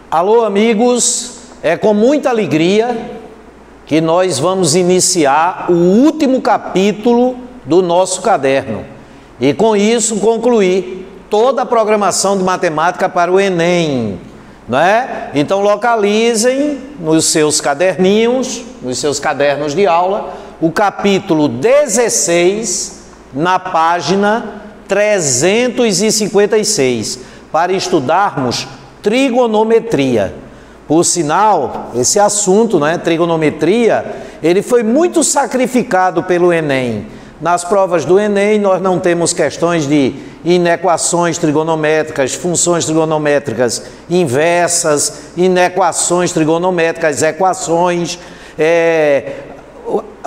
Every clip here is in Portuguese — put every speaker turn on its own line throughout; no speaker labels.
Alô, amigos, é com muita alegria que nós vamos iniciar o último capítulo do nosso caderno e com isso concluir toda a programação de matemática para o Enem, não é? Então localizem nos seus caderninhos, nos seus cadernos de aula, o capítulo 16 na página 356 para estudarmos trigonometria. Por sinal, esse assunto, né, trigonometria, ele foi muito sacrificado pelo Enem. Nas provas do Enem, nós não temos questões de inequações trigonométricas, funções trigonométricas inversas, inequações trigonométricas, equações,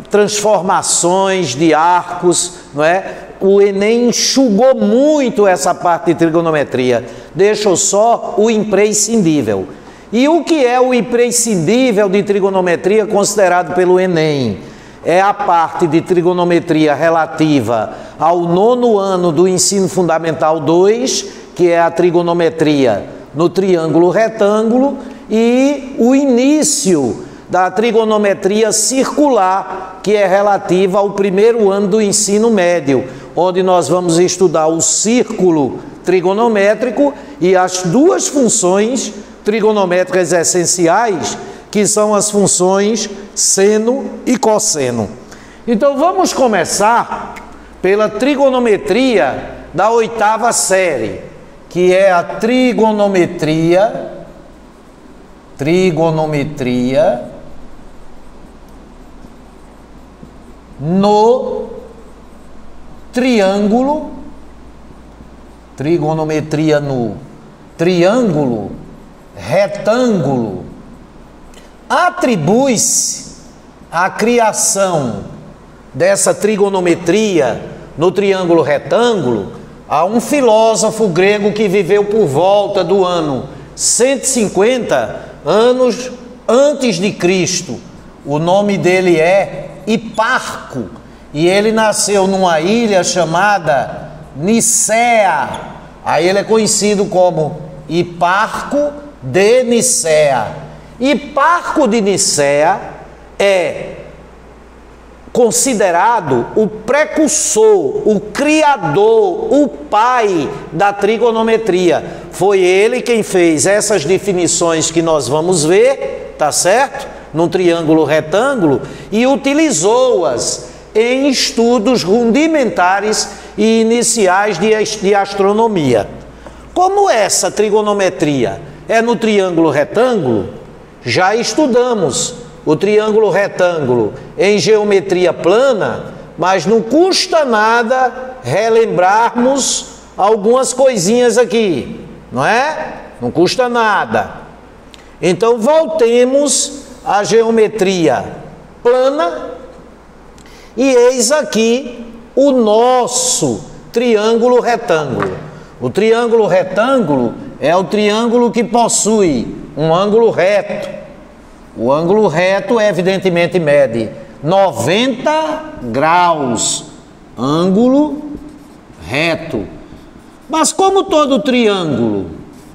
transformações de arcos, não é? O Enem enxugou muito essa parte de trigonometria, deixou só o imprescindível. E o que é o imprescindível de trigonometria considerado pelo Enem? É a parte de trigonometria relativa ao 9º ano do Ensino Fundamental 2, que é a trigonometria no triângulo retângulo, e o início da trigonometria circular, que é relativa ao 1º ano do ensino médio, onde nós vamos estudar o círculo trigonométrico e as duas funções trigonométricas essenciais, que são as funções seno e cosseno. Então vamos começar pela trigonometria da 8ª série, que é a trigonometria no triângulo retângulo. Atribui-se a criação dessa trigonometria no triângulo retângulo a um filósofo grego que viveu por volta do ano 150 anos antes de Cristo. O nome dele é Hiparco e ele nasceu numa ilha chamada Nicéia. Aí ele é conhecido como Hiparco de Nicéia. Hiparco de Nicéia é considerado o precursor, o criador, o pai da trigonometria. Foi ele quem fez essas definições que nós vamos ver, tá certo? Num triângulo retângulo, e utilizou-as em estudos rudimentares e iniciais de astronomia. Como essa trigonometria é no triângulo retângulo, já estudamos o triângulo retângulo em geometria plana, mas não custa nada relembrarmos algumas coisinhas aqui, não é? Não custa nada. Então voltemos à geometria plana e eis aqui o nosso triângulo retângulo. O triângulo retângulo é o triângulo que possui um ângulo reto. O ângulo reto, evidentemente, mede 90 graus. Ângulo reto. Mas como todo triângulo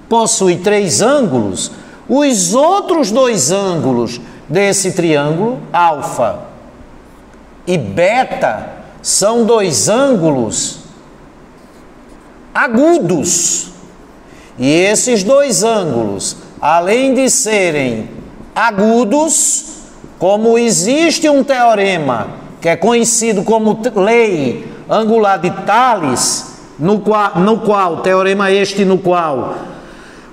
possui 3 ângulos, os outros 2 ângulos desse triângulo, alfa e beta, são 2 ângulos agudos. E esses 2 ângulos, além de serem agudos, como existe um teorema que é conhecido como lei angular de Thales, no qual teorema este no qual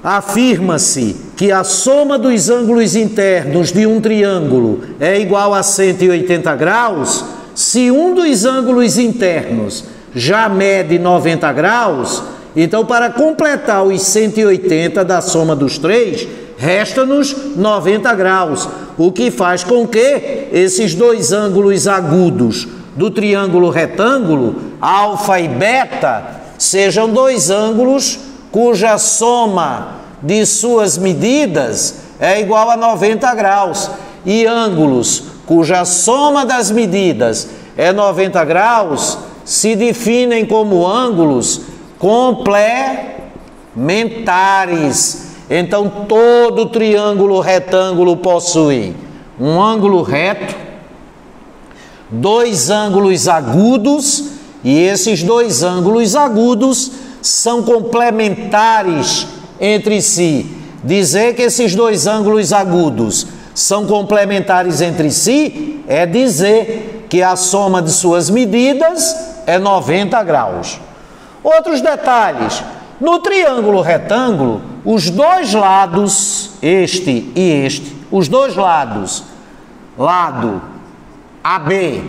afirma-se que a soma dos ângulos internos de um triângulo é igual a 180 graus, se um dos ângulos internos já mede 90 graus, então para completar os 180 da soma dos 3, resta-nos 90 graus, o que faz com que esses 2 ângulos agudos do triângulo retângulo, alfa e beta, sejam 2 ângulos cuja soma de suas medidas é igual a 90 graus, e ângulos cuja soma das medidas é 90 graus se definem como ângulos complementares. Então todo triângulo retângulo possui um ângulo reto, dois ângulos agudos, e esses dois ângulos agudos são complementares entre si. Dizer que esses dois ângulos agudos são complementares entre si é dizer que a soma de suas medidas é 90 graus. Outros detalhes: no triângulo retângulo, os dois lados, este e este, os dois lados, lado AB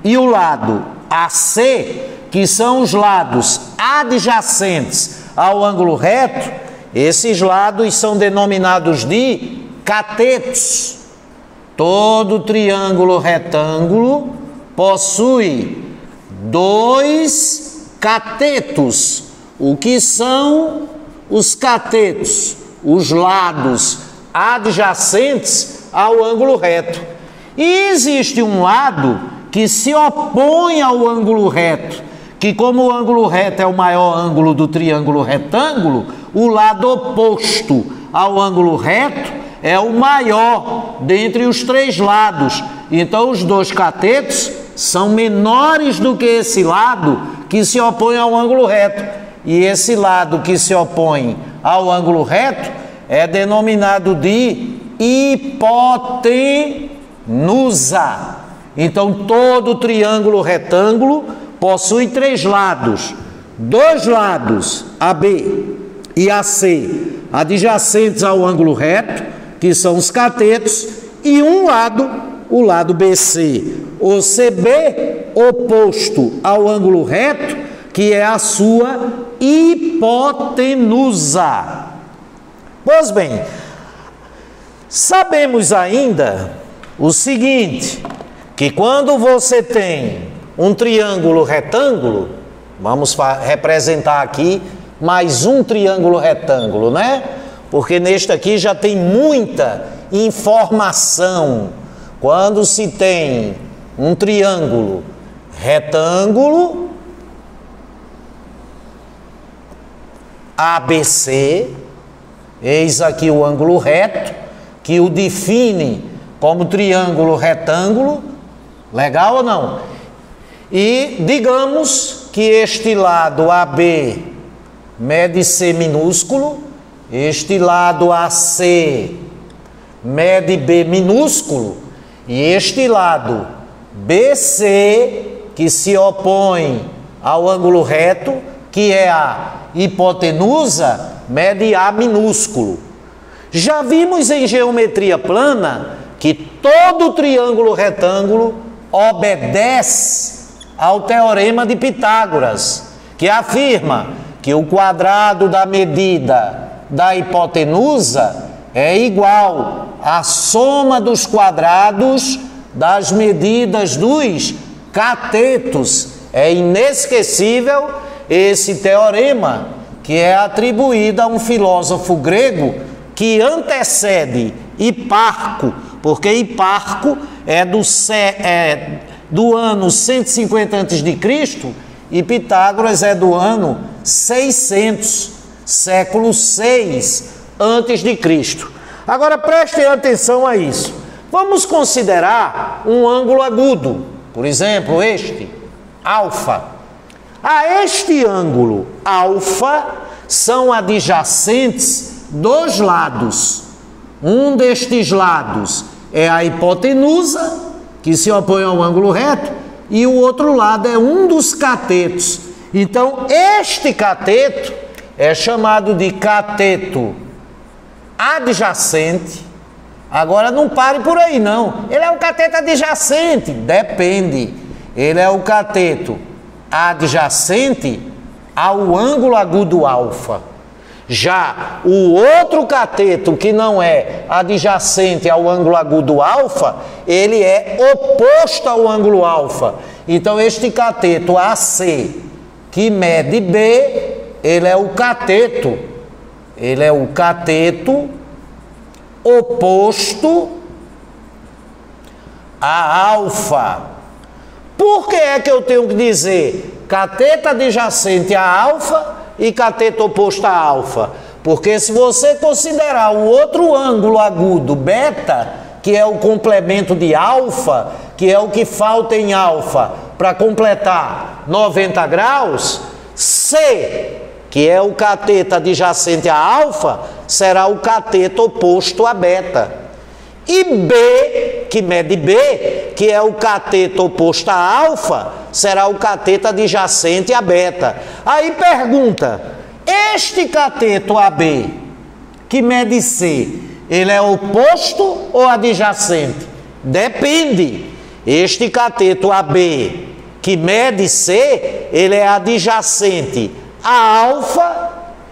e o lado AC, que são os lados adjacentes ao ângulo reto, esses lados são denominados de catetos. Todo triângulo retângulo possui dois catetos. O que são os catetos? Os lados adjacentes ao ângulo reto. E existe um lado que se opõe ao ângulo reto, que como o ângulo reto é o maior ângulo do triângulo retângulo, o lado oposto ao ângulo reto é o maior dentre os três lados. Então os dois catetos são menores do que esse lado que se opõe ao ângulo reto. E esse lado que se opõe ao ângulo reto é denominado de hipotenusa. Então todo triângulo retângulo possui três lados, dois lados, AB e AC, adjacentes ao ângulo reto, que são os catetos, e um lado, o lado BC, ou CB, oposto ao ângulo reto, que é a sua hipotenusa. Pois bem, sabemos ainda o seguinte, que quando você tem um triângulo retângulo, vamos representar aqui mais um triângulo retângulo, né? Porque neste aqui já tem muita informação. Quando se tem um triângulo retângulo, ABC, eis aqui o ângulo reto, que o define como triângulo retângulo, legal ou não? E digamos que este lado AB mede C minúsculo, este lado AC mede B minúsculo, e este lado BC, que se opõe ao ângulo reto, que é a hipotenusa, mede A minúsculo. Já vimos em geometria plana que todo triângulo retângulo obedece ao teorema de Pitágoras, que afirma que o quadrado da medida da hipotenusa é igual à soma dos quadrados das medidas dos catetos. É inesquecível esse teorema, que é atribuído a um filósofo grego que antecede Hiparco, porque Hiparco é do ano 150 a.C. e Pitágoras é do ano 600, século 6 a.C. Agora prestem atenção a isso. Vamos considerar um ângulo agudo, por exemplo, este, alfa. A este ângulo alfa são adjacentes dois lados. Um destes lados é a hipotenusa, que se opõe ao ângulo reto, e o outro lado é um dos catetos. Então, este cateto é chamado de cateto adjacente. Agora, não pare por aí, não. Ele é um cateto adjacente? Depende. Ele é o cateto adjacente ao ângulo agudo alfa. Já o outro cateto, que não é adjacente ao ângulo agudo alfa, ele é oposto ao ângulo alfa. Então, este cateto AC, que mede B, ele é o cateto oposto a alfa. Por que é que eu tenho que dizer cateto adjacente a alfa e cateto oposto a alfa? Porque se você considerar o outro ângulo agudo, beta, que é o complemento de alfa, que é o que falta em alfa para completar 90 graus, C, que é o cateto adjacente a alfa, será o cateto oposto a beta. E B, que mede B, que é o cateto oposto a alfa, será o cateto adjacente a beta. Aí pergunta, este cateto AB, que mede C, ele é oposto ou adjacente? Depende. Este cateto AB, que mede C, ele é adjacente a alfa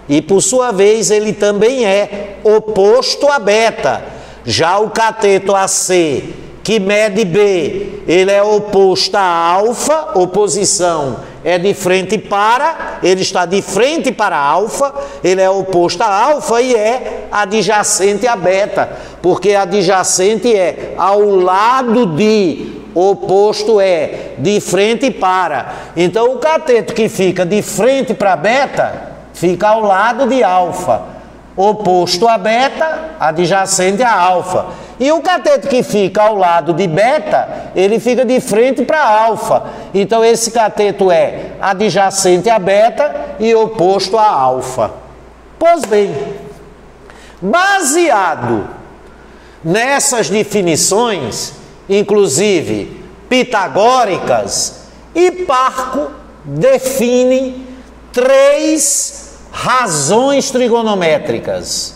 e, por sua vez, ele também é oposto a beta. Já o cateto AC, que mede B, ele é oposto a alfa, oposição é de frente para, ele está de frente para alfa, ele é oposto a alfa e é adjacente a beta, porque adjacente é ao lado de, oposto é de frente para. Então o cateto que fica de frente para beta, fica ao lado de alfa, oposto a beta, adjacente a alfa. E o cateto que fica ao lado de beta, ele fica de frente para alfa. Então esse cateto é adjacente a beta e oposto a alfa. Pois bem, baseado nessas definições, inclusive pitagóricas, Hiparco define 3 razões trigonométricas.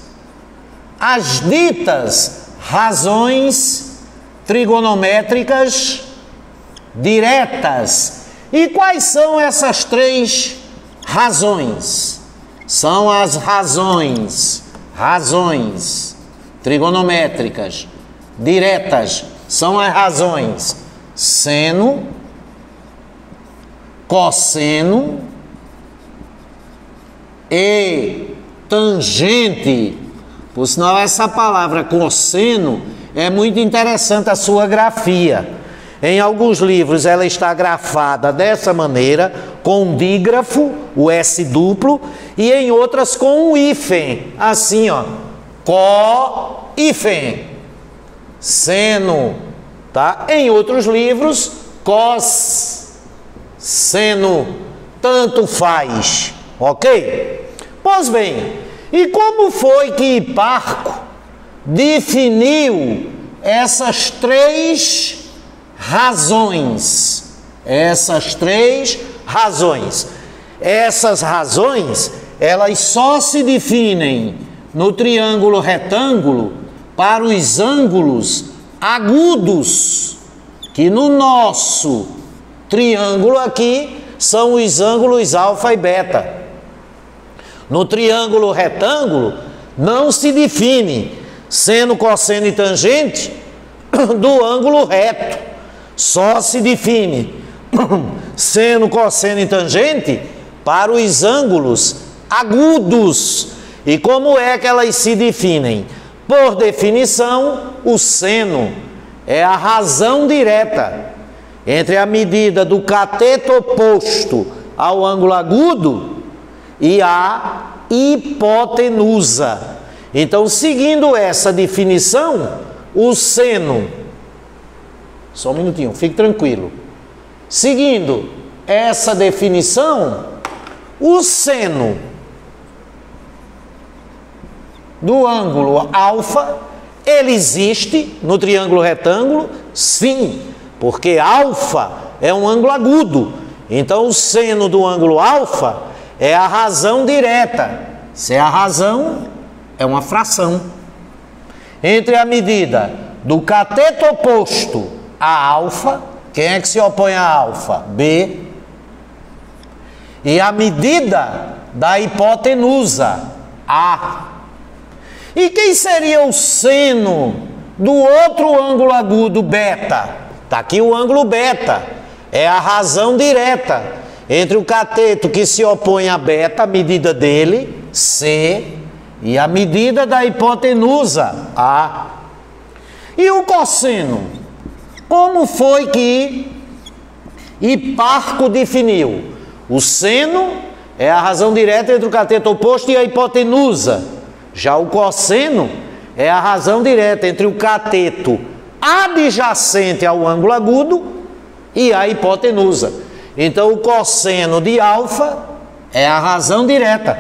As ditas razões trigonométricas diretas. E quais são essas 3 razões? São as razões trigonométricas diretas. São as razões seno, cosseno e tangente. Por sinal, essa palavra cosseno é muito interessante a sua grafia. Em alguns livros ela está grafada dessa maneira, com um dígrafo, o S duplo, e em outras com um hífen, assim ó, có-hífen, seno, tá? Em outros livros, cos-seno, tanto faz, ok? Pois bem, e como foi que Hiparco definiu essas 3 razões? Essas 3 razões. Essas razões, elas só se definem no triângulo retângulo para os ângulos agudos, que no nosso triângulo aqui são os ângulos alfa e beta. No triângulo retângulo não se define seno, cosseno e tangente do ângulo reto. Só se define seno, cosseno e tangente para os ângulos agudos. E como é que elas se definem? Por definição, o seno é a razão direta entre a medida do cateto oposto ao ângulo agudo e a hipotenusa. Então, seguindo essa definição, o seno, só um minutinho, fique tranquilo. Seguindo essa definição, o seno do ângulo alfa, ele existe no triângulo retângulo? Sim, porque alfa é um ângulo agudo. Então, o seno do ângulo alfa é a razão direta. Se é a razão, é uma fração entre a medida do cateto oposto a alfa. Quem é que se opõe a alfa? B. E a medida da hipotenusa, A. E quem seria o seno do outro ângulo agudo, beta? Está aqui o ângulo beta. É a razão direta entre o cateto que se opõe a beta, a medida dele, C, e a medida da hipotenusa, A. E o cosseno? Como foi que Hiparco definiu? O seno é a razão direta entre o cateto oposto e a hipotenusa. Já o cosseno é a razão direta entre o cateto adjacente ao ângulo agudo e a hipotenusa. Então o cosseno de alfa é a razão direta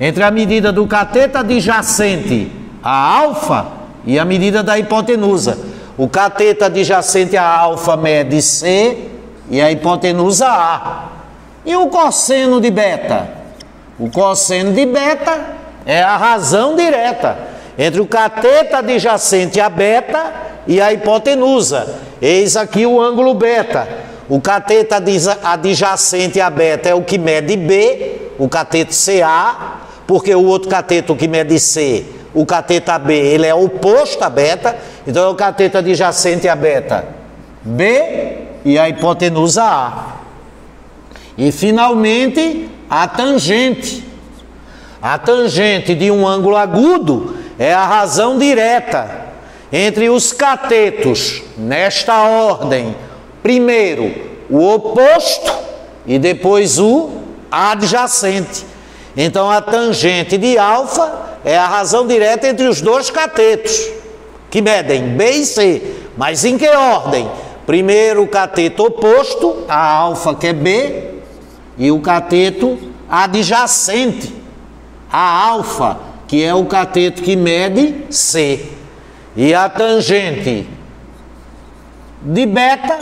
entre a medida do cateto adjacente a alfa e a medida da hipotenusa. O cateto adjacente a alfa mede C e a hipotenusa A. E o cosseno de beta? O cosseno de beta é a razão direta entre o cateto adjacente a beta e a hipotenusa. Eis aqui o ângulo beta. O cateto adjacente a beta é o que mede B, o cateto CA, porque o outro cateto que mede C, o cateto AB, ele é oposto a beta, então é o cateto adjacente a beta B e a hipotenusa A. E finalmente a tangente. A tangente de um ângulo agudo é a razão direta entre os catetos, nesta ordem. Primeiro o oposto e depois o adjacente. Então a tangente de alfa é a razão direta entre os dois catetos, que medem B e C. Mas em que ordem? Primeiro o cateto oposto, a alfa que é B, e o cateto adjacente, a alfa, que é o cateto que mede C. E a tangente de beta,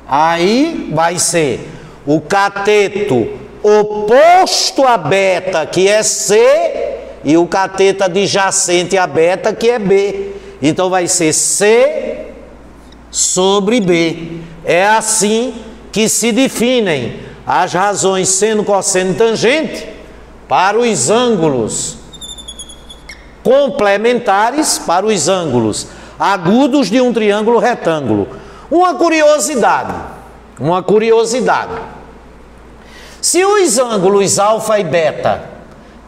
aí vai ser o cateto oposto a beta, que é C, e o cateto adjacente a beta, que é B. Então vai ser C sobre B. É assim que se definem as razões seno, cosseno e tangente para os ângulos complementares, para os ângulos agudos de um triângulo retângulo. Uma curiosidade. Se os ângulos alfa e beta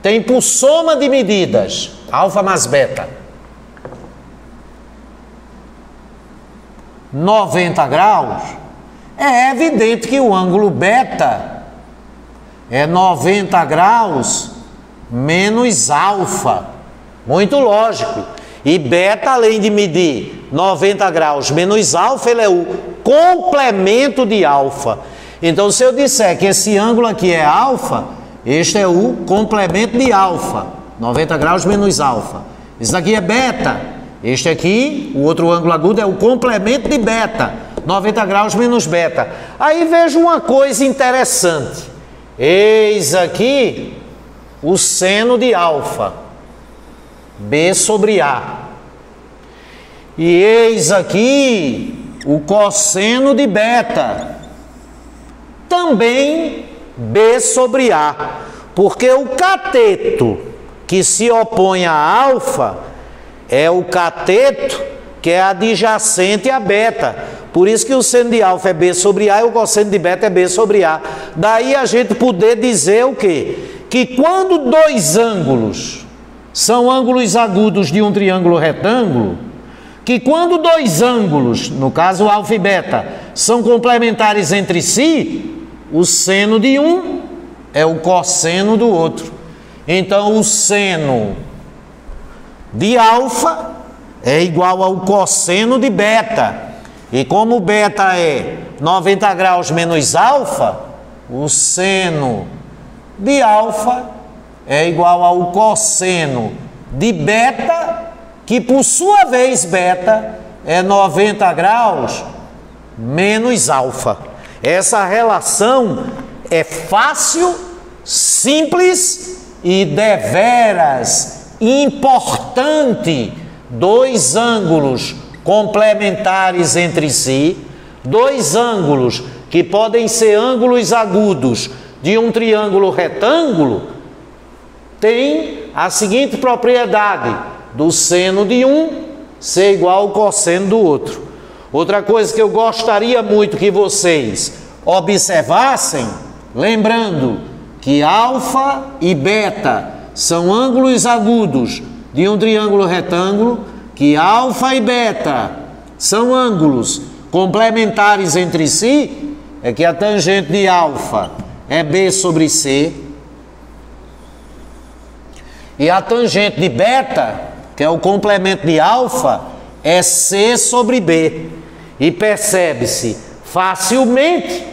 têm por soma de medidas, alfa mais beta, 90 graus, é evidente que o ângulo beta é 90 graus menos alfa. Muito lógico. E beta, além de medir 90 graus menos alfa, ele é o complemento de alfa. Então, se eu disser que esse ângulo aqui é alfa, este é o complemento de alfa, 90 graus menos alfa. Isso aqui é beta. Este aqui, o outro ângulo agudo, é o complemento de beta, 90 graus menos beta. Aí veja uma coisa interessante. Eis aqui o seno de alfa, B sobre A. E eis aqui o cosseno de beta, também B sobre A. Porque o cateto que se opõe a alfa é o cateto que é adjacente a beta. Por isso que o seno de alfa é B sobre A e o cosseno de beta é B sobre A. Daí a gente poder dizer o quê? Que quando dois ângulos são ângulos agudos de um triângulo retângulo, que quando dois ângulos, no caso alfa e beta, são complementares entre si, o seno de um é o cosseno do outro. Então o seno de alfa é igual ao cosseno de beta. E como beta é 90 graus menos alfa, o seno de alfa é igual ao cosseno de beta, que por sua vez beta é 90 graus menos alfa. Essa relação é fácil, simples e deveras importante. Dois ângulos complementares entre si, dois ângulos que podem ser ângulos agudos de um triângulo retângulo, tem a seguinte propriedade: do seno de um ser igual ao cosseno do outro. Outra coisa que eu gostaria muito que vocês observassem, lembrando que alfa e beta são ângulos agudos de um triângulo retângulo, que alfa e beta são ângulos complementares entre si, é que a tangente de alfa é B sobre C. E a tangente de beta, que é o complemento de alfa, é C sobre B. E percebe-se facilmente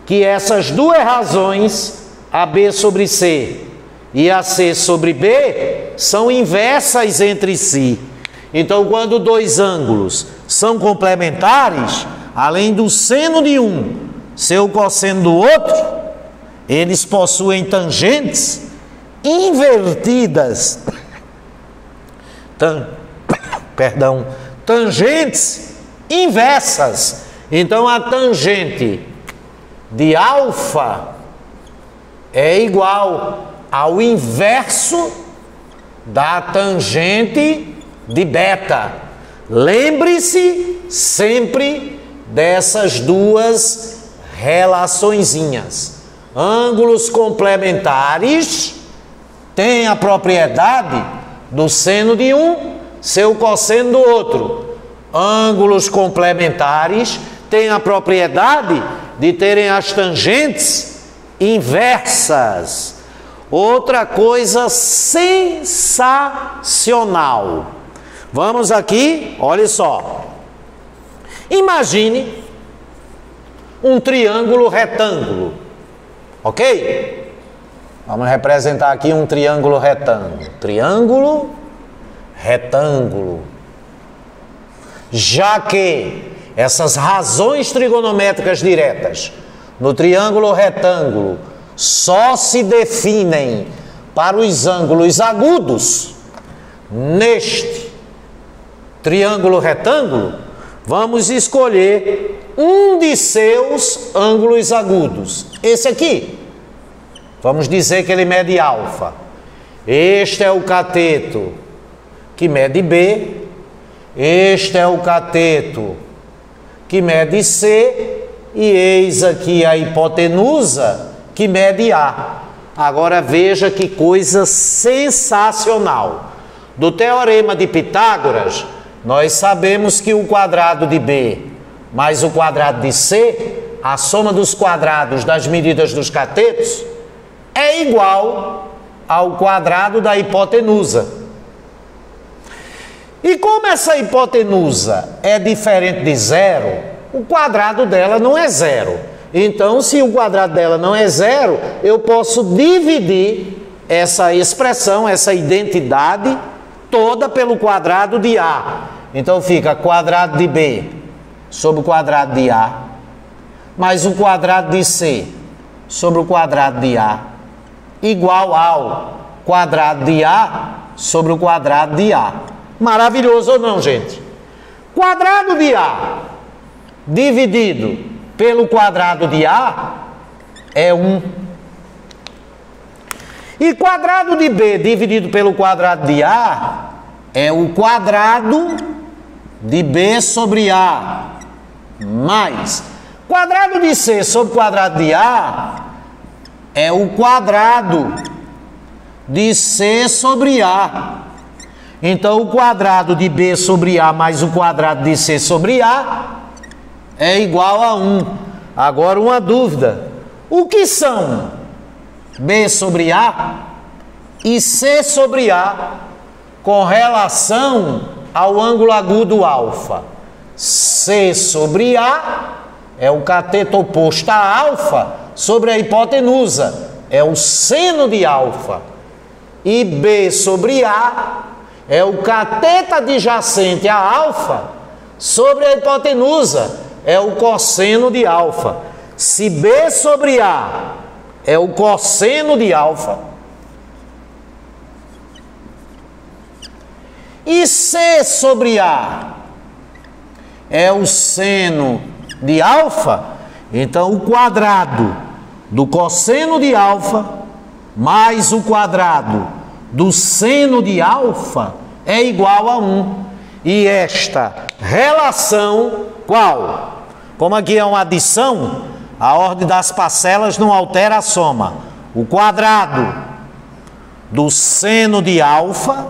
que essas duas razões, a B sobre C e a C sobre B, são inversas entre si. Então, quando dois ângulos são complementares, além do seno de um ser o cosseno do outro, eles possuem tangentes invertidas. Tangentes inversas. Então, a tangente de alfa é igual ao inverso da tangente de beta. Lembre-se sempre dessas duas relaçõezinhas. Ângulos complementares têm a propriedade do seno de um ser o cosseno do outro. Ângulos complementares têm a propriedade de terem as tangentes inversas. Outra coisa sensacional. Vamos aqui, olha só. Imagine um triângulo retângulo, ok? Vamos representar aqui um triângulo retângulo. Triângulo retângulo. Já que essas razões trigonométricas diretas no triângulo retângulo só se definem para os ângulos agudos, neste triângulo retângulo, vamos escolher um de seus ângulos agudos. Esse aqui, vamos dizer que ele mede alfa. Este é o cateto que mede B. Este é o cateto que mede C. E eis aqui a hipotenusa que mede A. Agora veja que coisa sensacional. Do teorema de Pitágoras, nós sabemos que o quadrado de B mais o quadrado de C, a soma dos quadrados das medidas dos catetos, é igual ao quadrado da hipotenusa. E como essa hipotenusa é diferente de zero, o quadrado dela não é zero. Então, se o quadrado dela não é zero, eu posso dividir essa expressão, essa identidade toda pelo quadrado de A. Então fica quadrado de B sobre o quadrado de A, mais o quadrado de C sobre o quadrado de A, igual ao quadrado de A sobre o quadrado de A. Maravilhoso ou não, gente? Quadrado de A dividido pelo quadrado de A é 1. E quadrado de B dividido pelo quadrado de A é o quadrado de B sobre A, mais quadrado de C sobre quadrado de A é o quadrado de C sobre A. Então, o quadrado de B sobre A mais o quadrado de C sobre A é igual a 1. Agora, uma dúvida. O que são B sobre A e C sobre A com relação ao ângulo agudo alfa? C sobre A é o cateto oposto a alfa sobre a hipotenusa, é o seno de alfa. E B sobre A é o cateto adjacente a alfa sobre a hipotenusa, é o cosseno de alfa. Se B sobre A é o cosseno de alfa e C sobre A é o seno de alfa, então o quadrado do cosseno de alfa mais o quadrado do seno de alfa é igual a 1. E esta relação, qual? Como aqui é uma adição, a ordem das parcelas não altera a soma. O quadrado do seno de alfa,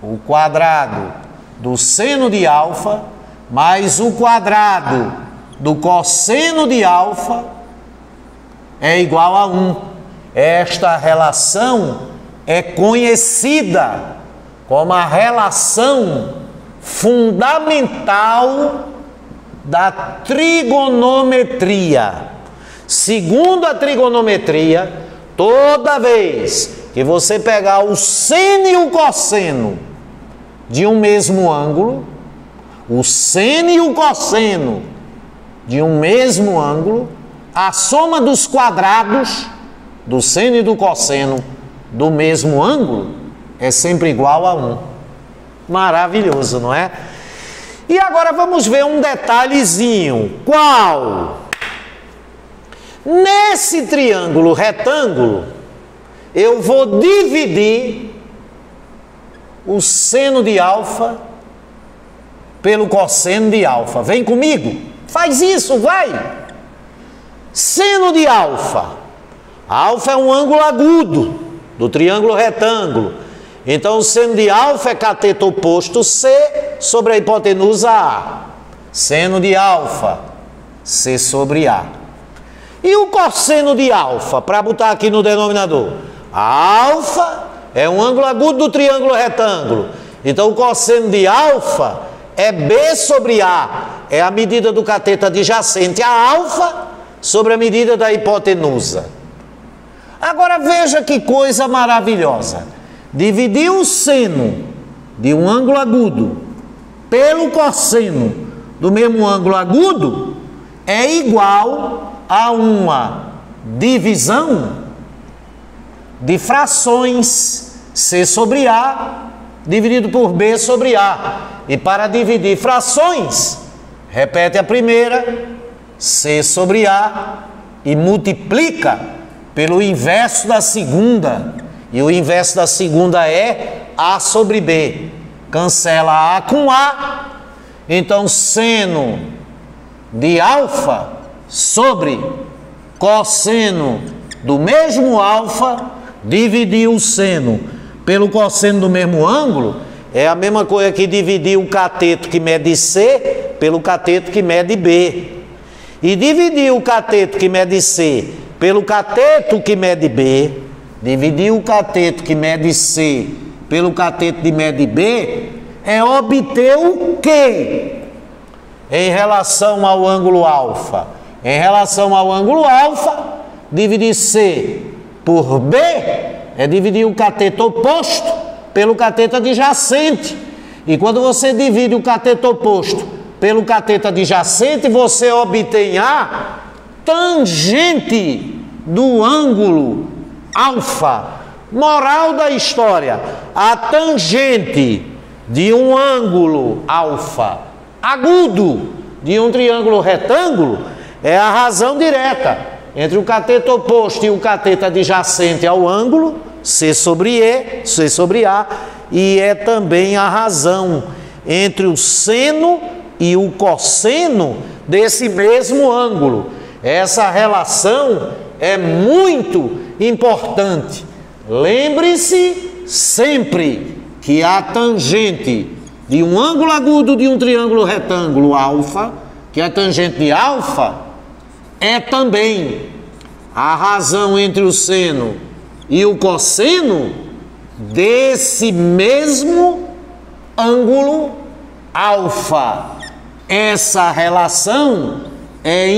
o quadrado do seno de alfa, mais o quadrado do cosseno de alfa, é igual a 1. Esta relação é conhecida como a relação fundamental da trigonometria. Segundo a trigonometria, toda vez que você pegar o seno e o cosseno de um mesmo ângulo, o seno e o cosseno de um mesmo ângulo, a soma dos quadrados do seno e do cosseno do mesmo ângulo é sempre igual a 1. Maravilhoso, não é? E agora vamos ver um detalhezinho. Qual? Nesse triângulo retângulo, eu vou dividir o seno de alfa pelo cosseno de alfa. Vem comigo? Faz isso, vai! Seno de alfa. Alfa é um ângulo agudo do triângulo retângulo. Então, o seno de alfa é cateto oposto C sobre a hipotenusa A. Seno de alfa, C sobre A. E o cosseno de alfa, para botar aqui no denominador? Alfa é um ângulo agudo do triângulo retângulo. Então, o cosseno de alfa é B sobre A. É a medida do cateto adjacente a alfa sobre a medida da hipotenusa. Agora, veja que coisa maravilhosa. Dividir o seno de um ângulo agudo pelo cosseno do mesmo ângulo agudo é igual a uma divisão de frações C sobre A dividido por B sobre A. E para dividir frações, repete a primeira, C sobre A, e multiplica pelo inverso da segunda. E o inverso da segunda é A sobre B. Cancela A com A. Então, seno de alfa sobre cosseno do mesmo alfa, dividir o seno pelo cosseno do mesmo ângulo, é a mesma coisa que dividir o cateto que mede C pelo cateto que mede B. E dividir o cateto que mede C pelo cateto que mede B, dividir o cateto que mede C pelo cateto que mede B, é obter o quê? Em relação ao ângulo alfa. Em relação ao ângulo alfa, dividir C por B é dividir o cateto oposto pelo cateto adjacente. E quando você divide o cateto oposto pelo cateto adjacente, você obtém a tangente do ângulo alfa. Moral da história: a tangente de um ângulo alfa agudo de um triângulo retângulo é a razão direta entre o cateto oposto e o cateto adjacente ao ângulo, C sobre E, C sobre A, e é também a razão entre o seno e o cosseno desse mesmo ângulo. Essa relação é muito importante. Lembre-se sempre que a tangente de um ângulo agudo de um triângulo retângulo alfa, que é a tangente de alfa, é também a razão entre o seno e o cosseno desse mesmo ângulo alfa. Essa relação é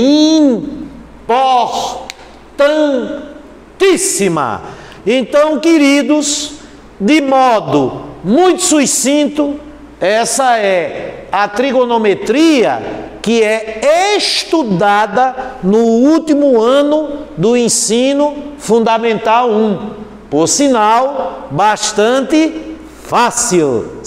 importantíssima. Então, queridos, de modo muito sucinto, essa é a trigonometria que é estudada no último ano do ensino fundamental 1. Por sinal, bastante fácil.